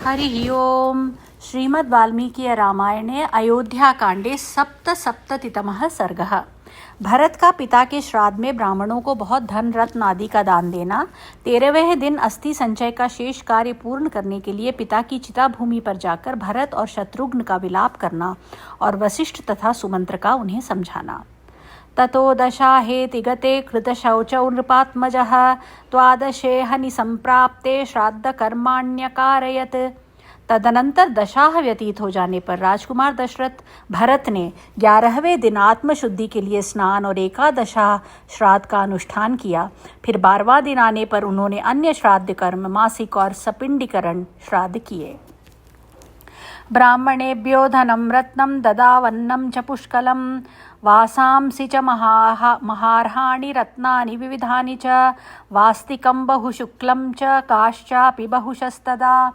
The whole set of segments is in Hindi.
हरि ओम। श्रीमद् वाल्मीकि रामायणे अयोध्याकांडे सप्तसप्ततितमः सर्गः। भरत का पिता के श्राद्ध में ब्राह्मणों को बहुत धन रत्न आदि का दान देना। 13वें दिन अस्थि संचय का शेष कार्य पूर्ण करने के लिए पिता की चिता भूमि पर जाकर भरत और शत्रुघ्न का विलाप करना और वशिष्ठ तथा सुमंत्र का उन्हें समझाना। ततो दशाहेति गते कृतशौचौ नृपात्मजः द्वादशे हनि संप्राप्ते श्राद्ध कर्माण्यकारयत्। तदनंतर दशाह व्यतीत हो जाने पर राजकुमार दशरथ भरत ने 11वें दिन आत्मशुद्धि के लिए स्नान और एकादशाह श्राद्ध का अनुष्ठान किया। फिर 12वां दिन आने पर उन्होंने अन्य श्राद्ध कर्म मासिक और सपिंडीकरण श्राद्ध किए। ब्राह्मणेभ्यो धनं रत्नं ददावन्नं च पुष्कलं वासांसि च महार्हाणि रत्नानि विविधानि च वास्तिकं बहुशुक्लं च काश्चापि बहुशस्तदा।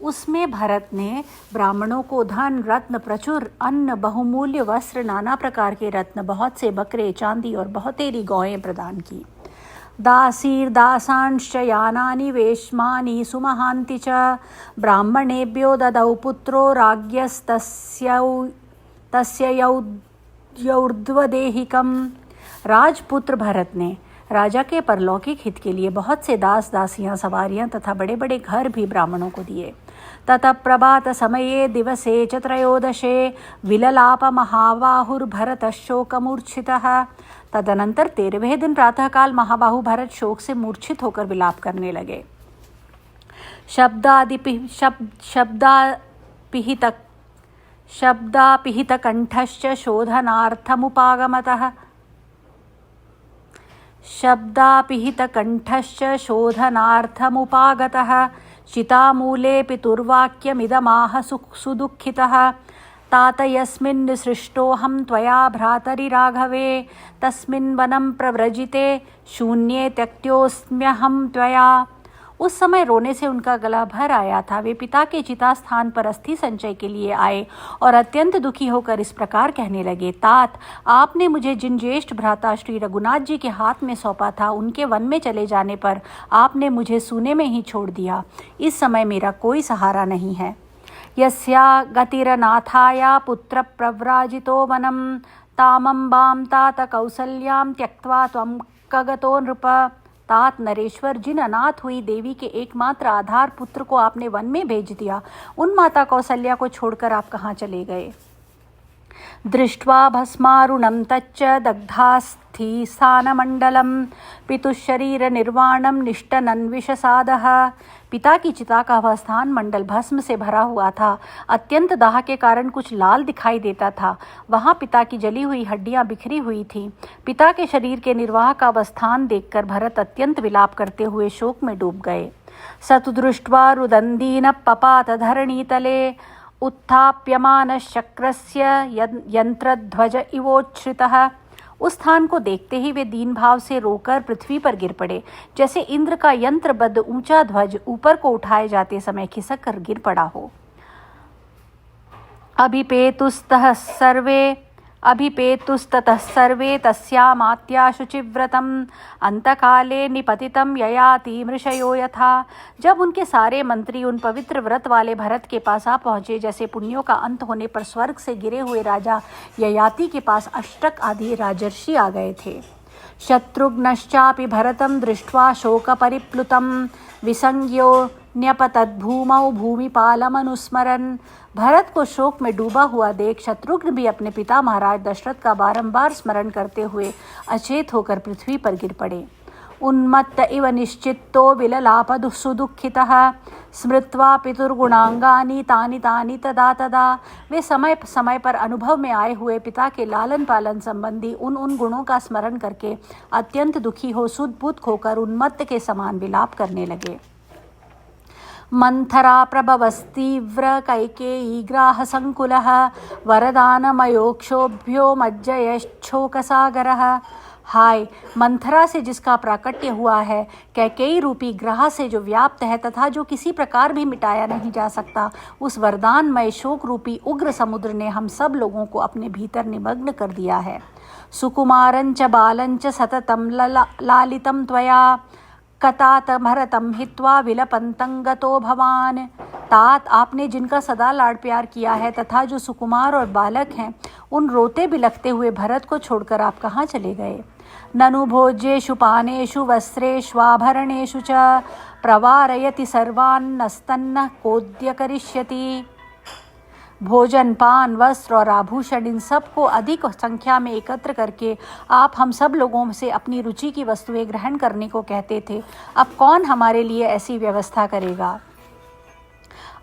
उसमें भरत ने ब्राह्मणों को धन रत्न प्रचुर अन्न बहुमूल्य वस्त्र नाना प्रकार के रत्न बहुत से बकरे चांदी और बहुतेरी गौएं प्रदान की। दासीर्दासांश्च यानानि वेश्मानि सुमहान्ति च ब्राह्मणेभ्यो ददौ पुत्रो राज्ञस्तस्य यौर्ध्वदेहिकम्। राजपुत्र भरत ने राजा के परलौकिक हित के लिए बहुत से दास दासियां सवारियां तथा बड़े बड़े घर भी ब्राह्मणों को दिए। ततः प्रभात समये दिवसे च त्रयोदशे विललाप महाबाहुर्भरतः शोकमूर्छितः। तदनंतर 13वें दिन प्रातःकाल महाबाहु भरत शोक से मूर्छित होकर विलाप करने लगे। शब्दापिहित कंठश्च शोधनार्थमुपागतः चितामूले पितुर्वाक्यमिदमाह सुदुःखितः। तात यस्मिन् सृष्टोऽहं त्वया भ्रातरि राघवे तस्मिन् वनं प्रव्रजिते शून्ये त्यक्तोऽस्म्यहं त्वया। उस समय रोने से उनका गला भर आया था। वे पिता के चिता स्थान पर अस्थि संचय के लिए आए और अत्यंत दुखी होकर इस प्रकार कहने लगे। तात, आपने मुझे जिन ज्येष्ठ भ्राता श्री रघुनाथ जी के हाथ में सौंपा था, उनके वन में चले जाने पर आपने मुझे सूने में ही छोड़ दिया। इस समय मेरा कोई सहारा नहीं है। यस्या गतिरनाथाया पुत्र प्रव्राजितो वनम तामंबां तात कौसल्यां त्यक्त्वा त्वं कगतो नृप। तात नरेश्वर, जिन अनाथ हुई देवी के एकमात्र आधार पुत्र को आपने वन में भेज दिया, उन माता कौसल्या को छोड़कर आप कहाँ चले गए। दृष्ट्वा भस्मारुणं तच्च दग्धास्थि स्थानमंडलम पितुशरीर निर्वाणम निष्टनन्विषसादः। पिता की चिता का वह स्थान मंडल भस्म से भरा हुआ था। अत्यंत दाह के कारण कुछ लाल दिखाई देता था। वहाँ पिता की जली हुई हड्डियां बिखरी हुई थीं। पिता के शरीर के निर्वाह का वह स्थान देखकर भरत अत्यंत विलाप करते हुए शोक में डूब गए। सतुदृष्ट्वा रुदन्दीन पपात धरणीतले उत्थाप्यमानश्चक्रस्य यंत्रध्वज इवोच्छ्रितः। उस स्थान को देखते ही वे दीन भाव से रोकर पृथ्वी पर गिर पड़े, जैसे इंद्र का यंत्रबद्ध ऊंचा ध्वज ऊपर को उठाए जाते समय खिसक कर गिर पड़ा हो। अभिपेतुस्ततः सर्वे तस्यामात्याशुचिव्रतम् अंतकाले निपतितं ययाति मृषयो यथा। जब उनके सारे मंत्री उन पवित्र व्रत वाले भरत के पास आ पहुँचे, जैसे पुण्यों का अंत होने पर स्वर्ग से गिरे हुए राजा ययाति के पास अष्टक आदि राजर्षि आ गए थे। शत्रुघ्नश्चापि भरतं दृष्ट्वा शोकपरिप्लुतं विसंज्ञो न्यपतद्भूमौ भूमिपालमनुस्मरन्। भरत को शोक में डूबा हुआ देख शत्रुघ्न भी अपने पिता महाराज दशरथ का बारंबार स्मरण करते हुए अचेत होकर पृथ्वी पर गिर पड़े। उन्मत्त इव निश्चित्तो विललाप सुदुःखितः स्मृत्वा पितुर्गुणांगानि तानि तानि तदा तदा। वे समय समय पर अनुभव में आए हुए पिता के लालन पालन संबंधी उन गुणों का स्मरण करके अत्यंत दुखी हो सुध-बुध होकर उन्मत्त के समान विलाप करने लगे। मंथरा प्रभवस्तीव्र कैकेयी ग्राह संकुलः वरदानमयोक्षोभ्यो मज्जयच्छोकसागरः। हाय, मंथरा से जिसका प्राकट्य हुआ है, कैकेयी रूपी ग्रह से जो व्याप्त है तथा जो किसी प्रकार भी मिटाया नहीं जा सकता, उस वरदानमय शोक रूपी उग्र समुद्र ने हम सब लोगों को अपने भीतर निमग्न कर दिया है। सुकुमारंच बालंच सततं लालितं त्वया कतात भरतं हित्वा विलपन्तं गतो भवान। तात, आपने जिनका सदा लाड प्यार किया है तथा जो सुकुमार और बालक हैं, उन रोते बिलखते हुए भरत को छोड़कर आप कहाँ चले गए। ननु भोज्येषु पानेषु वस्त्रेष्वाभरणेषु च प्रवारयति सर्वान्नस्तन्न कोद्य करिष्यति। भोजन, पान, वस्त्र और आभूषण, इन सब को अधिक संख्या में एकत्र करके आप हम सब लोगों से अपनी रुचि की वस्तुएं ग्रहण करने को कहते थे। अब कौन हमारे लिए ऐसी व्यवस्था करेगा।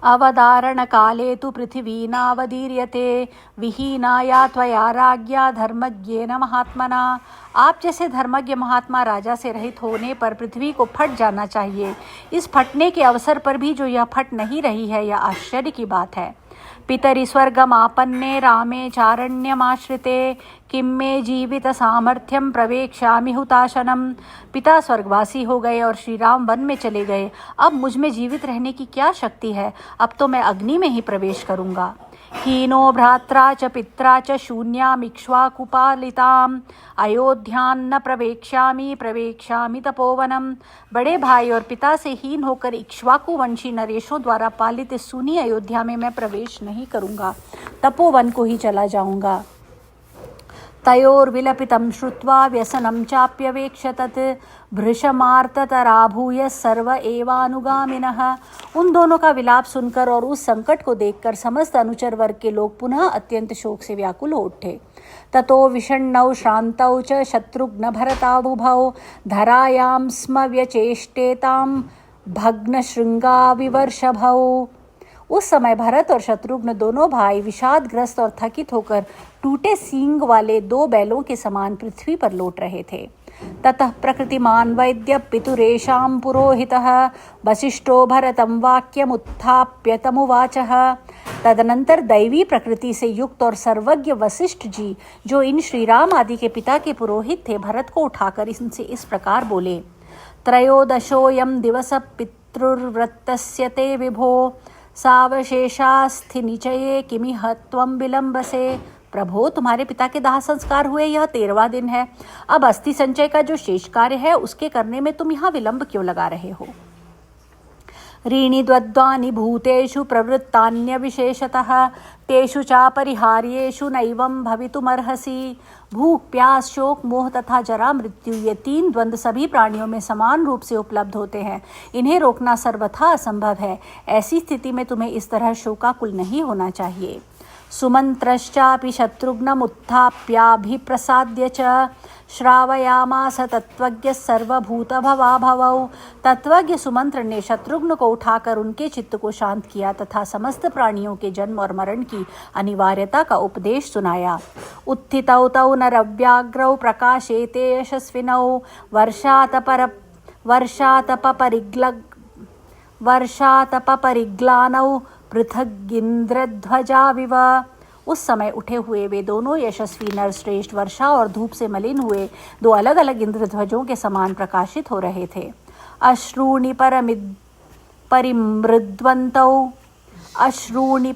अवधारण काले तु पृथिवी नावदीर्यते विहीनाया त्वया राज्ञा धर्मज्ञेन महात्मना। आप जैसे धर्मज्ञ महात्मा राजा से रहित होने पर पृथ्वी को फट जाना चाहिए। इस फटने के अवसर पर भी जो यह फट नहीं रही है, यह आश्चर्य की बात है। पितरि स्वर्गमापन्ने रामे चारण्यमाश्रिते किं मे जीवित सामर्थ्यम प्रवेक्ष्यामि हुताशनम। पिता स्वर्गवासी हो गए और श्री राम वन में चले गए। अब मुझ में जीवित रहने की क्या शक्ति है। अब तो मैं अग्नि में ही प्रवेश करूंगा। हीनो भ्रात्रा च पित्रा च शून्यामिक्ष्वाकुपालिताम् अयोध्यान्न प्रवेक्ष्यामि तपोवनम। बड़े भाई और पिता से हीन होकर इक्ष्वाकु वंशी नरेशों द्वारा पालित सुनी अयोध्या में मैं प्रवेश नहीं करूंगा, तपोवन को ही चला जाऊंगा। तयोर्विलपितं श्रुत्वा व्यसनं चाप्यवेक्षतत् भृशमार्ततराभूय सर्व एवानुगामिनः। उन दोनों का विलाप सुनकर और उस संकट को देखकर समस्त अनुचर वर्ग के लोग पुनः अत्यंत शोक से व्याकुल हो उठे। ततो विषण्णौ श्रान्तौ च शत्रुघ्न भरताबुभौ धरायां स्म व्यचेष्टेतां भग्नशृंगाविवर्षभौ। उस समय भरत और शत्रुघ्न दोनों भाई विषादग्रस्त और थकित होकर टूटे सींग वाले दो बैलों के समान पृथ्वी पर लौट रहे थे। ततः प्रकृतिमान वैद्य पितुरेषां पुरोहितः वसिष्ठो भरतं वाक्यमुत्थाप्य तमुवाचः। तदनंतर दैवी प्रकृति से युक्त और सर्वज्ञ वशिष्ठ जी, जो इन श्रीराम आदि के पिता के पुरोहित थे, भरत को उठाकर इनसे इस प्रकार बोले। त्रयोदशोऽयं दिवस पितृव्रतस्य ते विभो सावशेषास्थि निचये किमिह त्वं विलंबसे। प्रभो, तुम्हारे पिता के दाह संस्कार हुए यह 13वां दिन है। अब अस्थि संचय का जो शेष कार्य है उसके करने में तुम यहाँ विलंब क्यों लगा रहे हो। ऋणी द्वद्वानि भूतेषु प्रवृत्तान्य विशेषतः तेषु चापरिहार्येषु नैवं भवितुमर्हसि। भूख, प्यास, शोक, मोह तथा जरा मृत्यु, ये 3 द्वंद्व सभी प्राणियों में समान रूप से उपलब्ध होते हैं। इन्हें रोकना सर्वथा असंभव है। ऐसी स्थिति में तुम्हें इस तरह शोकाकुल नहीं होना चाहिए। सुमंत्रश्चापि शत्रुघ्नमुत्थाप्याभिप्रसाद्य च श्रावयामास तत्वज्ञ सर्वभूतभवाभवौ। तत्वज्ञ सुमंत्र ने शत्रुघ्न को उठाकर उनके चित्त को शांत किया तथा समस्त प्राणियों के जन्म और मरण की अनिवार्यता का उपदेश सुनाया। उत्थितौ तौ नरव्याघ्रौ प्रकाशेते यशस्विनौ वर्षातपपरिग्लानौ पृथगिंद्रध्वजाविव। उस समय उठे हुए वे दोनों यशस्वी नरश्रेष्ठ वर्षा और धूप से मलिन हुए 2 अलग अलग इंद्रध्वजों के समान प्रकाशित हो रहे थे। अश्रूणि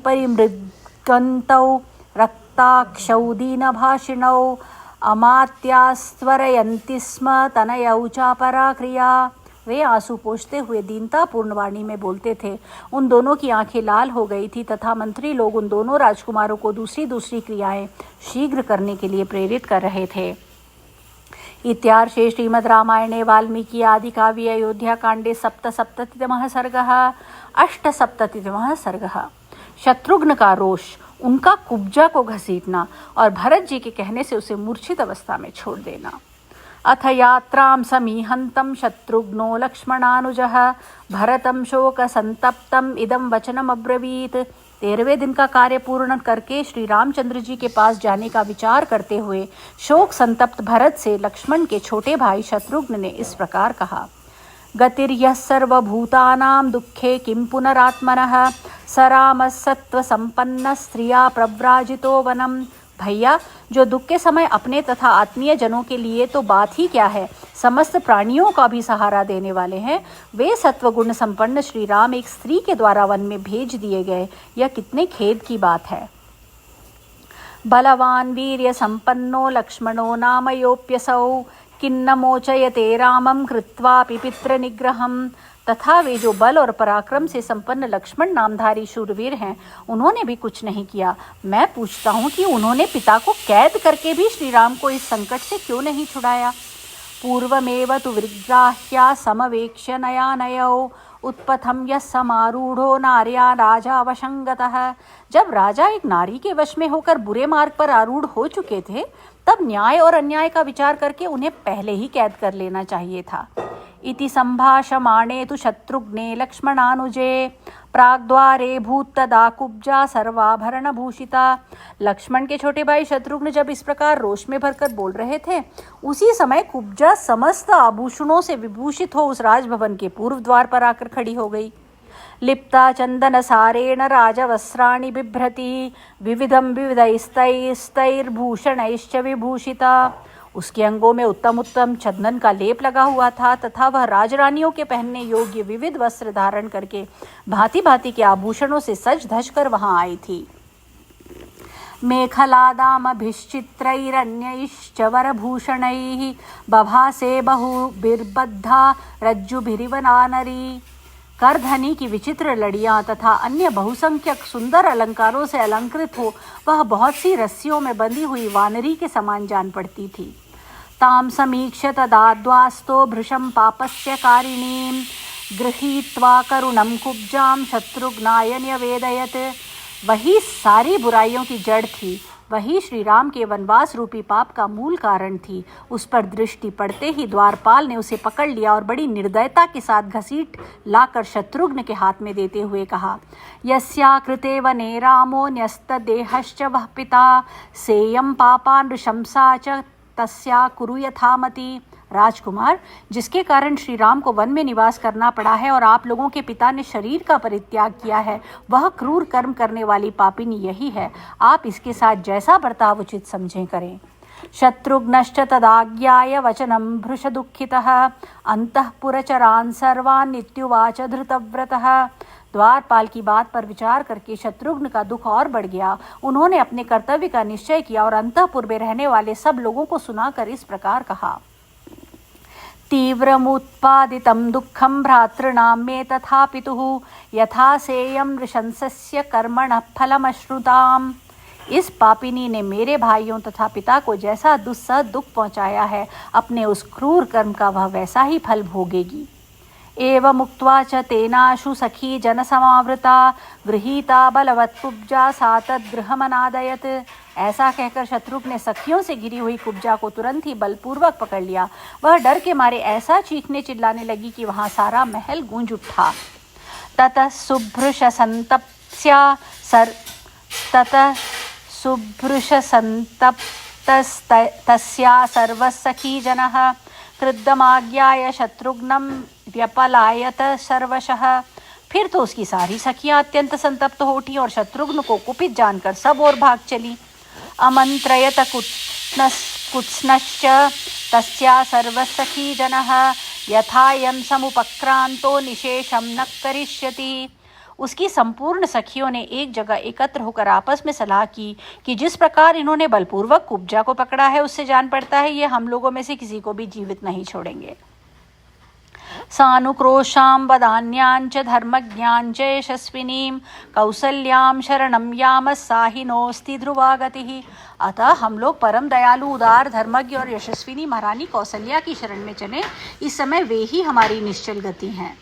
परिमृद्गन्तौ रक्ताक्षौ दीनभाषिणौ अमात्यास्त्वरयन्ति स्म तनयौ चापरा क्रिया। वे आंसू पोंछते हुए दीनतापूर्ण वाणी में बोलते थे। उन दोनों की आंखें लाल हो गई थी तथा मंत्री लोग उन दोनों राजकुमारों को दूसरी क्रियाएं शीघ्र करने के लिए प्रेरित कर रहे थे। इत्यार्षे श्रीमद् रामायणे वाल्मीकि आदि काव्ये अयोध्या कांडे 77तमः सर्गः। 78तमः सर्गः। शत्रुघ्न का रोष, उनका कुब्जा को घसीटना और भरत जी के कहने से उसे मूर्छित अवस्था में छोड़ देना। अथ यात्रां समीहन्तं शत्रुघ्नो लक्ष्मणानुजः भरतं शोकसंतप्तम् इदं वचनमब्रवीत्। 13वें दिन का कार्य पूर्ण करके श्री रामचंद्र जी के पास जाने का विचार करते हुए शोक संतप्त भरत से लक्ष्मण के छोटे भाई शत्रुघ्न ने इस प्रकार कहा। गतिर्यः सर्वभूतानां दुःखे किं पुनरात्मनः स रामः सत्त्वसम्पन्नः स्त्रिया प्रव्राजितो वनम्। भैया, जो दुख के समय अपने तथा आत्मीय जनों के लिए तो बात ही क्या है, समस्त प्राणियों का भी सहारा देने वाले हैं, वे सत्वगुण संपन्न श्री राम एक स्त्री के द्वारा वन में भेज दिए गए, यह कितने खेद की बात है। बलवान वीर्य संपन्नो लक्ष्मणो नामयोप्यसौ किन्न मोचयते रामं कृत्वापि पितृनिग्रहम्। तथा वे जो बल और पराक्रम से संपन्न लक्ष्मण नामधारी शूरवीर हैं, उन्होंने भी कुछ नहीं किया। मैं पूछता हूँ कि उन्होंने पिता को कैद करके भी श्री राम को इस संकट से क्यों नहीं छुड़ाया। पूर्वमेव तु विग्राह्या समवेक्ष्य नयानयौ उत्पथम यः समारूढ़ो नार्या राजा वशंगतः। जब राजा एक नारी के वश में होकर बुरे मार्ग पर आरूढ़ हो चुके थे, तब न्याय और अन्याय का विचार करके उन्हें पहले ही कैद कर लेना चाहिए था। इति संभाषमाणे तु शत्रुघ्ने लक्ष्मणानुजे प्राग्द्वारे भूत्तदा कुब्जा सर्वाभरण भूषिता। लक्ष्मण के छोटे भाई शत्रुघ्न जब इस प्रकार रोष में भरकर बोल रहे थे, उसी समय कुब्जा समस्त आभूषणों से विभूषित हो उस राजभवन के पूर्व द्वार पर आकर खड़ी हो गई। लिप्ता चंदन सारेण राजवस्त्राणि बिभ्रति विविधं विविधैस्तैर्भूषणैश्च विभूषिता। उसके अंगों में उत्तम उत्तम चंदन का लेप लगा हुआ था तथा वह राजरानियों के पहनने योग्य विविध वस्त्र धारण करके भांति भांति के आभूषणों से सज धज कर वहां आई थी। मेखलादामभिश्चित्रैरन्यैश्च वरभूषणैः बभासे बहुभिर्बद्धा रज्जुभिरिव नानरी। करधनी की विचित्र लड़ियां तथा अन्य बहुसंख्यक सुंदर अलंकारों से अलंकृत हो वह बहुत सी रस्सियों में बंधी हुई वानरी के समान जान पड़ती थी। ताम समीक्ष्य तदाद्वास्तो भृशं पापस्य कारिणीं गृहीत्वा करुणं कुब्जां शत्रुघ्नाय न्यवेदयत्। वही सारी बुराइयों की जड़ थी, वही श्री राम के वनवास रूपी पाप का मूल कारण थी। उस पर दृष्टि पड़ते ही द्वारपाल ने उसे पकड़ लिया और बड़ी निर्दयता के साथ घसीट लाकर शत्रुघ्न के हाथ में देते हुए कहा, यस्या कृते वने रामो न्यस्तदेहश्च वः पिता सेयं पापा नृशंसा च तस्या कुरु यथामति। राजकुमार, जिसके कारण श्री राम को वन में निवास करना पड़ा है और आप लोगों के पिता ने शरीर का परित्याग किया है, वह क्रूर कर्म करने वाली पापिनी यही है। आप इसके साथ जैसा बर्ताव उचित समझें करें। शत्रुघ्नश्च तदाज्ञाय वचनं भृश दुःखितः अंतःपुरचरान् सर्वान् नित्युवाच धृतव्रतः। द्वारपाल की बात पर विचार करके शत्रुघ्न का दुख और बढ़ गया। उन्होंने अपने कर्तव्य का निश्चय किया और अंतःपुर में रहने वाले सब लोगों को सुनाकर इस प्रकार कहा, तीव्रमुत्पादितं दुःखं भ्रातॄणां मे तथा पितुः यथा सेयं नृशंसस्य कर्मणः फलमश्नुताम्। इस पापिनी ने मेरे भाइयों तथा पिता को जैसा दुस्सह दुख पहुँचाया है, अपने उस क्रूर कर्म का वह वैसा ही फल भोगेगी। एवमुक्त्वा च तेनाशु सखी जनसमावृता गृहीता बलवत्कुब्जा सा तद्गृहमनादयत्। ऐसा कहकर शत्रुघ्न ने सखियों से घिरी हुई कुब्जा को तुरंत ही बलपूर्वक पकड़ लिया। वह डर के मारे ऐसा चीखने चिल्लाने लगी कि वहां सारा महल गूंज उठा। ततः शुभ्रुशसन्तप्तस्या सर्वसखी जनः क्रुद्धमाज्ञाय शत्रुघ्नं व्यपलायत सर्वशः। फिर तो उसकी सारी सखियां अत्यंत संतप्त हो उठी और शत्रुघ्न को कुपित जानकर सब ओर भाग चली। अमंत्रयत कुत्स्नश्च तस्या सर्वसखी जनः यथायं समुपक्रांतो निशेषं न करिष्यति। उसकी संपूर्ण सखियों ने एक जगह एकत्र होकर आपस में सलाह की कि जिस प्रकार इन्होंने बलपूर्वक कुब्जा को पकड़ा है, उससे जान पड़ता है ये हम लोगों में से किसी को भी जीवित नहीं छोड़ेंगे। सानुक्रोशां वदान्यांच धर्मज्ञांच यशस्विनीं कौसल्यां शरणं यामः साहिनोऽस्ति ध्रुवा गतिः। अतः हम लोग परम दयालु, उदार, धर्मज्ञ और यशस्विनी महारानी कौसल्या की शरण में चले। इस समय वे ही हमारी निश्चल गति हैं।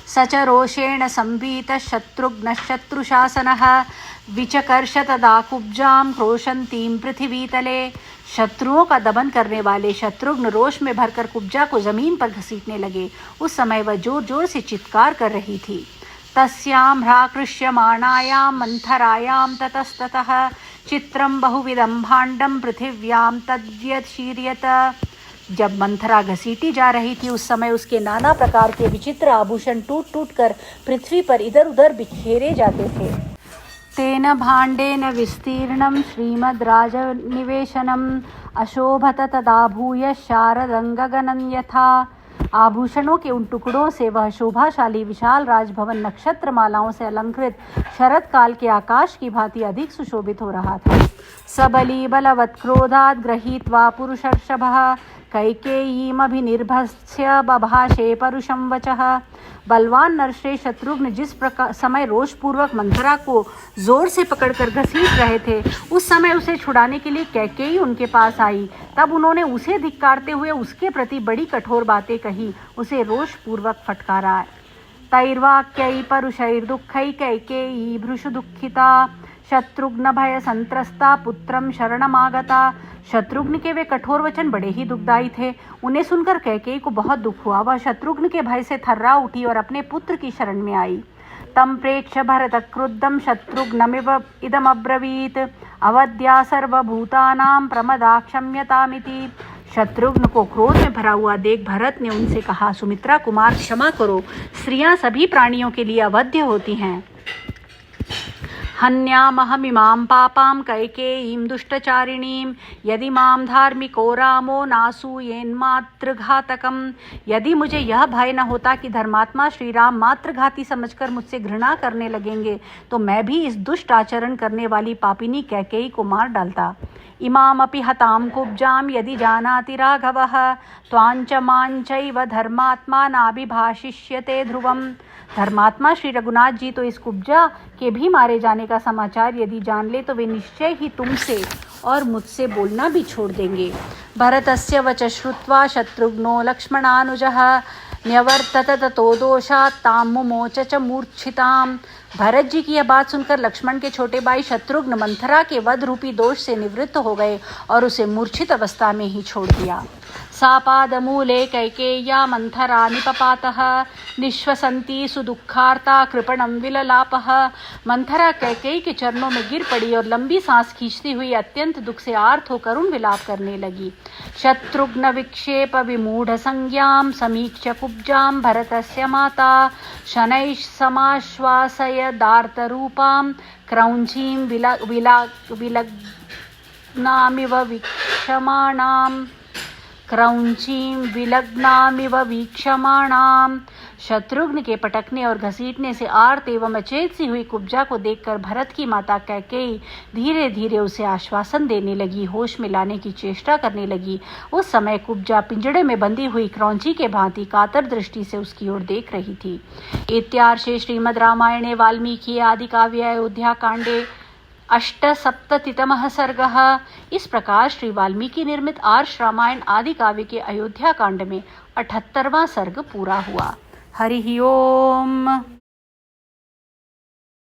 सच रोषेण संभीत शत्रुघ्न शत्रुशासनः विचकर्ष तदा कुब्जां क्रोशंतीं पृथ्वीतले। शत्रुओं का दमन करने वाले शत्रुघ्न रोष में भरकर कुब्जा को जमीन पर घसीटने लगे। उस समय वह जोर जोर से चित्कार कर रही थी। तस्यां ह्राकृष्यमाणायां मंथरायां ततस्ततः चित्रं बहुविधं भाण्डं पृथिव्यां तद्व्यशीर्यत। जब मंथरा घसीटी जा रही थी, उस समय उसके नाना प्रकार के विचित्र आभूषण टूट टूट कर पृथ्वी पर इधर उधर बिखेरे जाते थे। तेन भाण्डेन विस्तीर्णं श्रीमद्राजनिवेशनम् अशोभत तदा भूय शारदं गगनं यथा। आभूषणों के उन टुकड़ों से वह शोभाशाली विशाल राजभवन नक्षत्र मालाओं से अलंकृत शरद काल के आकाश की भांति अधिक सुशोभित हो रहा था। सबली बलवत् क्रोधात् गृहीत्वा पुरुषर्षभः कैकेयीमभिनिर्भस्य बभाषे परुषं वचः। बलवान नरश्रेष्ठ शत्रुघ्न जिस प्रकार समय रोष पूर्वक मंथरा को जोर से पकड़कर घसीट रहे थे, उस समय उसे छुड़ाने के लिए कैकेयी उनके पास आई। तब उन्होंने उसे धिक्कारते हुए उसके प्रति बड़ी कठोर बातें कही, उसे रोष पूर्वक फटकारा। तैर्वाक्यै परुषैर्दुःखै कैकेयी भृशु दुःखिता शत्रुघ्न भय संत्रस्ता पुत्रम शरणमागता। शत्रुघ्न के वे कठोर वचन बड़े ही दुखदायी थे। उन्हें सुनकर कैकेयी को बहुत दुख हुआ। वह शत्रुघ्न के भय से थर्रा उठी और अपने पुत्र की शरण में आई। तम प्रेक्ष्य भरत क्रुद्धम शत्रुघ्नमिव इदमब्रवीत अवध्या सर्वभूतानां प्रमदा क्षम्यतामिति। शत्रुघ्न को क्रोध में भरा हुआ देख भरत ने उनसे कहा, सुमित्रा कुमार क्षमा करो, स्त्रियां सभी प्राणियों के लिए अवध्य होती हैं। हन्यामहमिमां पापां कैकेयीं दुष्टचारिणीं यदि मां धार्मिको रामो नासूयेन्मातृघातकम्। यदि मुझे यह भय न होता कि धर्मात्मा श्री राम मातृघाती समझकर मुझसे घृणा करने लगेंगे, तो मैं भी इस दुष्ट आचरण करने वाली पापिनी कैकेयी को मार डालता। इमामपि हतां कुब्जां यदि जानाति राघवः त्वांच मांचैव धर्मात्मा नाभिभाषिष्यते ध्रुवम्। धर्मात्मा श्री रघुनाथ जी तो इस कुब्जा के भी मारे जाने का समाचार यदि जान ले तो वे निश्चय ही तुमसे और मुझसे बोलना भी छोड़ देंगे। भरतस्य वच श्रुत्वा शत्रुघ्नो लक्ष्मणानुजः न्यवर्तत ततो दोषात् तां मुमोच च मूर्छिताम्। भरत जी की यह बात सुनकर लक्ष्मण के छोटे भाई शत्रुघ्न मंथरा के वध रूपी दोष से निवृत्त हो गए और उसे मूर्छित अवस्था में ही छोड़ दिया। सापादमूले कैकेय्या मंथरा निपपातः निश्वसन्ती सुदुःखार्ता कृपणं विललापः। मंथरा कैकेयी के चरणों में गिर पड़ी और लंबी सांस खींचती हुई अत्यंत दुख से आर्त हो करुण विलाप करने लगी। शत्रुघ्न विक्षेप विमूढ़ संज्ञां समीक्ष्य कुब्जां भरतस्य माता शनैः समाश्वासयदार्तरूपां क्रौञ्चीं विलग्नामिव वीक्षमाणाम्। शत्रुघ्न के पटकने और घसीटने से आर्त एवं अचेत सी हुई कुब्जा को देखकर भरत की माता कैकेयी धीरे धीरे उसे आश्वासन देने लगी, होश में लाने की चेष्टा करने लगी। उस समय कुब्जा पिंजड़े में बंधी हुई क्रौंची के भांति कातर दृष्टि से उसकी ओर देख रही थी। इत्यार्षे श्रीमद् रामायणे वाल्मीकि आदि काव्ये अयोध्या कांडे अष्टसप्ततितमः सर्गः। इस प्रकार श्री वाल्मीकि निर्मित आर्ष रामायण आदि काव्य के अयोध्या कांड में 78वां सर्ग पूरा हुआ। हरि ओम।